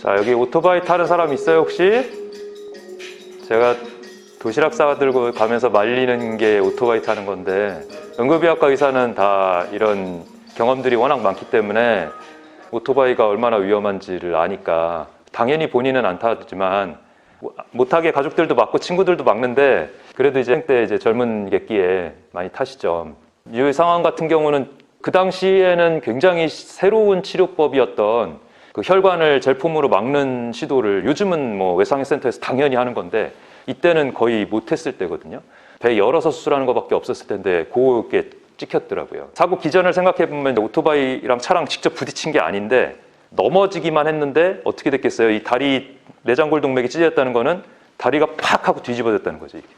자, 여기 오토바이 타는 사람 있어요, 혹시? 제가 도시락 싸들고 가면서 말리는 게 오토바이 타는 건데, 응급의학과 의사는 다 이런 경험들이 워낙 많기 때문에 오토바이가 얼마나 위험한지를 아니까, 당연히 본인은 안 타지만 못하게 가족들도 막고 친구들도 막는데, 그래도 이제 젊은 객기에 많이 타시죠. 이 상황 같은 경우는 그 당시에는 굉장히 새로운 치료법이었던 그 혈관을 젤폼으로 막는 시도를, 요즘은 뭐 외상센터에서 당연히 하는 건데 이때는 거의 못했을 때거든요. 배 열어서 수술하는 것밖에 없었을 텐데 그게 찍혔더라고요. 사고 기전을 생각해보면 오토바이랑 차랑 직접 부딪힌 게 아닌데 넘어지기만 했는데 어떻게 됐겠어요? 이 다리 내장골 동맥이 찢어졌다는 거는 다리가 팍 하고 뒤집어졌다는 거죠. 이렇게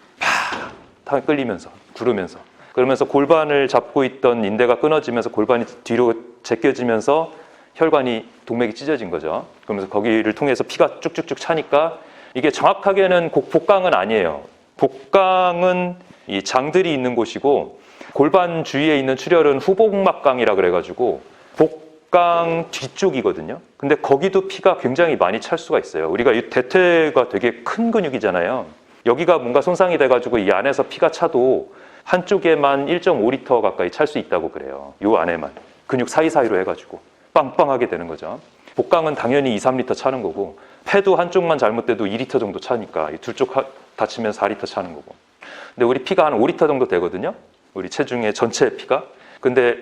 팍 끌리면서, 구르면서. 그러면서 골반을 잡고 있던 인대가 끊어지면서 골반이 뒤로 제껴지면서 혈관이, 동맥이 찢어진 거죠. 그러면서 거기를 통해서 피가 쭉쭉쭉 차니까, 이게 정확하게는 복강은 아니에요. 복강은 이 장들이 있는 곳이고, 골반 주위에 있는 출혈은 후복막강이라 그래가지고 복강 뒤쪽이거든요. 근데 거기도 피가 굉장히 많이 찰 수가 있어요. 우리가 이 대퇴가 되게 큰 근육이잖아요. 여기가 뭔가 손상이 돼가지고 이 안에서 피가 차도 한쪽에만 1.5리터 가까이 찰 수 있다고 그래요. 요 안에만. 근육 사이사이로 해가지고 빵빵하게 되는 거죠. 복강은 당연히 2, 3리터 차는 거고, 폐도 한쪽만 잘못돼도 2리터 정도 차니까 둘 쪽 다치면 4리터 차는 거고. 근데 우리 피가 한 5리터 정도 되거든요. 우리 체중의 전체 피가. 근데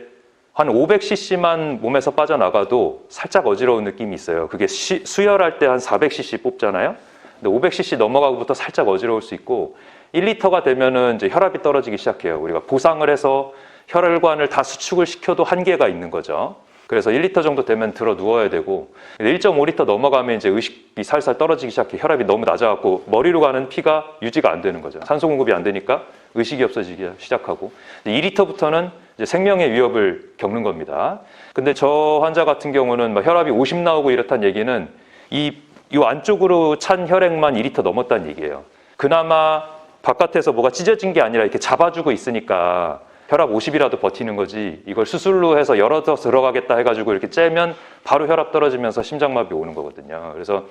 한 500cc만 몸에서 빠져나가도 살짝 어지러운 느낌이 있어요. 그게 수혈할 때 한 400cc 뽑잖아요. 근데 500cc 넘어가고부터 살짝 어지러울 수 있고, 1리터가 되면은 이제 혈압이 떨어지기 시작해요. 우리가 보상을 해서 혈관을 다 수축을 시켜도 한계가 있는 거죠. 그래서 1리터 정도 되면 들어 누워야 되고, 1.5리터 넘어가면 이제 의식이 살살 떨어지기 시작해. 혈압이 너무 낮아갖고 머리로 가는 피가 유지가 안 되는 거죠. 산소 공급이 안 되니까 의식이 없어지기 시작하고, 2리터부터는 이제 생명의 위협을 겪는 겁니다. 근데 저 환자 같은 경우는 막 혈압이 50 나오고 이렇다는 얘기는 이 안쪽으로 찬 혈액만 2리터 넘었다는 얘기예요. 그나마 바깥에서 뭐가 찢어진 게 아니라 이렇게 잡아주고 있으니까 혈압 50이라도 버티는 거지, 이걸 수술로 해서 열어서 들어가겠다 해가지고 이렇게 째면 바로 혈압 떨어지면서 심장마비 오는 거거든요. 그래서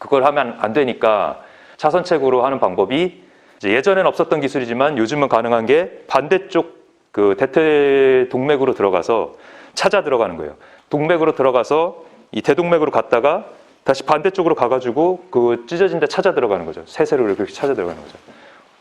그걸 하면 안 되니까 차선책으로 하는 방법이, 이제 예전엔 없었던 기술이지만 요즘은 가능한 게 반대쪽 그 대퇴 동맥으로 들어가서 찾아 들어가는 거예요. 동맥으로 들어가서 이 대동맥으로 갔다가 다시 반대쪽으로 가가지고 그 찢어진 데 찾아 들어가는 거죠. 세세로 이렇게 찾아 들어가는 거죠.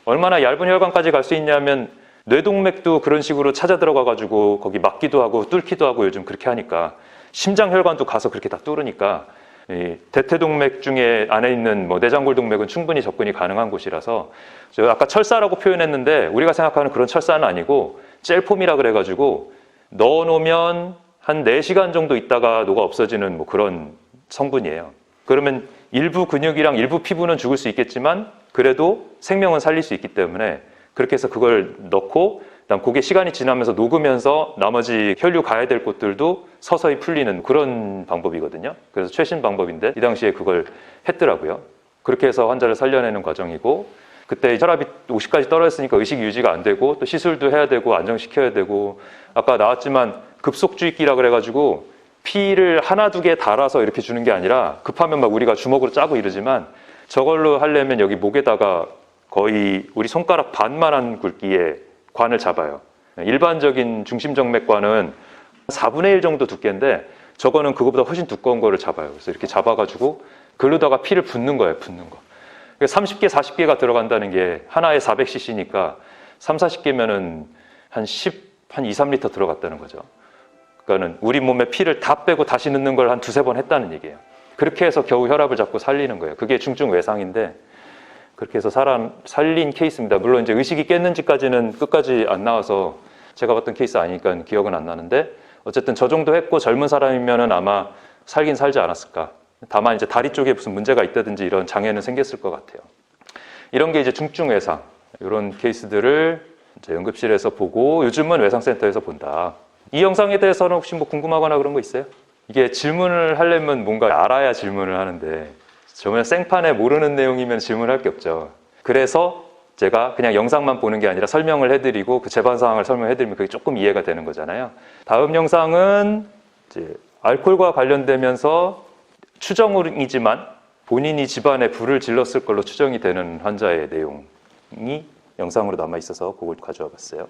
얼마나 얇은 혈관까지 갈 수 있냐면, 뇌동맥도 그런 식으로 찾아 들어가가지고 거기 막기도 하고 뚫기도 하고 요즘 그렇게 하니까, 심장혈관도 가서 그렇게 다 뚫으니까, 이 대퇴동맥 중에 안에 있는 뭐 내장골 동맥은 충분히 접근이 가능한 곳이라서, 제가 아까 철사라고 표현했는데 우리가 생각하는 그런 철사는 아니고 젤폼이라 그래가지고 넣어놓으면 한 4시간 정도 있다가 녹아 없어지는 뭐 그런 성분이에요. 그러면 일부 근육이랑 일부 피부는 죽을 수 있겠지만 그래도 생명은 살릴 수 있기 때문에 그렇게 해서 그걸 넣고, 그다음 그게 시간이 지나면서 녹으면서 나머지 혈류 가야 될 곳들도 서서히 풀리는 그런 방법이거든요. 그래서 최신 방법인데 이 당시에 그걸 했더라고요. 그렇게 해서 환자를 살려내는 과정이고, 그때 혈압이 50까지 떨어졌으니까 의식 유지가 안 되고 또 시술도 해야 되고 안정시켜야 되고, 아까 나왔지만 급속주입기라 그래가지고 피를 하나 두 개 달아서 이렇게 주는 게 아니라, 급하면 막 우리가 주먹으로 짜고 이러지만 저걸로 하려면 여기 목에다가 거의 우리 손가락 반만한 굵기의 관을 잡아요. 일반적인 중심정맥관은 4분의 1 정도 두께인데 저거는 그거보다 훨씬 두꺼운 거를 잡아요. 그래서 이렇게 잡아가지고 그러다가 피를 붓는 거예요. 붓는 거. 30개, 40개가 들어간다는 게 하나에 400cc니까 3, 40개면은 한 2, 3리터 들어갔다는 거죠. 그러니까는 우리 몸에 피를 다 빼고 다시 넣는 걸 한 2, 3번 했다는 얘기예요. 그렇게 해서 겨우 혈압을 잡고 살리는 거예요. 그게 중증 외상인데, 그렇게 해서 살린 케이스입니다. 물론 이제 의식이 깼는지까지는 끝까지 안 나와서 제가 봤던 케이스 아니니까 기억은 안 나는데, 어쨌든 저 정도 했고 젊은 사람이면은 아마 살긴 살지 않았을까. 다만 이제 다리 쪽에 무슨 문제가 있다든지 이런 장애는 생겼을 것 같아요. 이런 게 이제 중증 외상, 이런 케이스들을 이제 응급실에서 보고 요즘은 외상센터에서 본다. 이 영상에 대해서는 혹시 뭐 궁금하거나 그런 거 있어요? 이게 질문을 하려면 뭔가 알아야 질문을 하는데, 정말 생판에 모르는 내용이면 질문할 게 없죠. 그래서 제가 그냥 영상만 보는 게 아니라 설명을 해드리고 그 재반 사항을 설명해드리면 그게 조금 이해가 되는 거잖아요. 다음 영상은 이제 알코올과 관련되면서 추정이지만 본인이 집안에 불을 질렀을 걸로 추정이 되는 환자의 내용이 영상으로 남아 있어서 그걸 가져와 봤어요.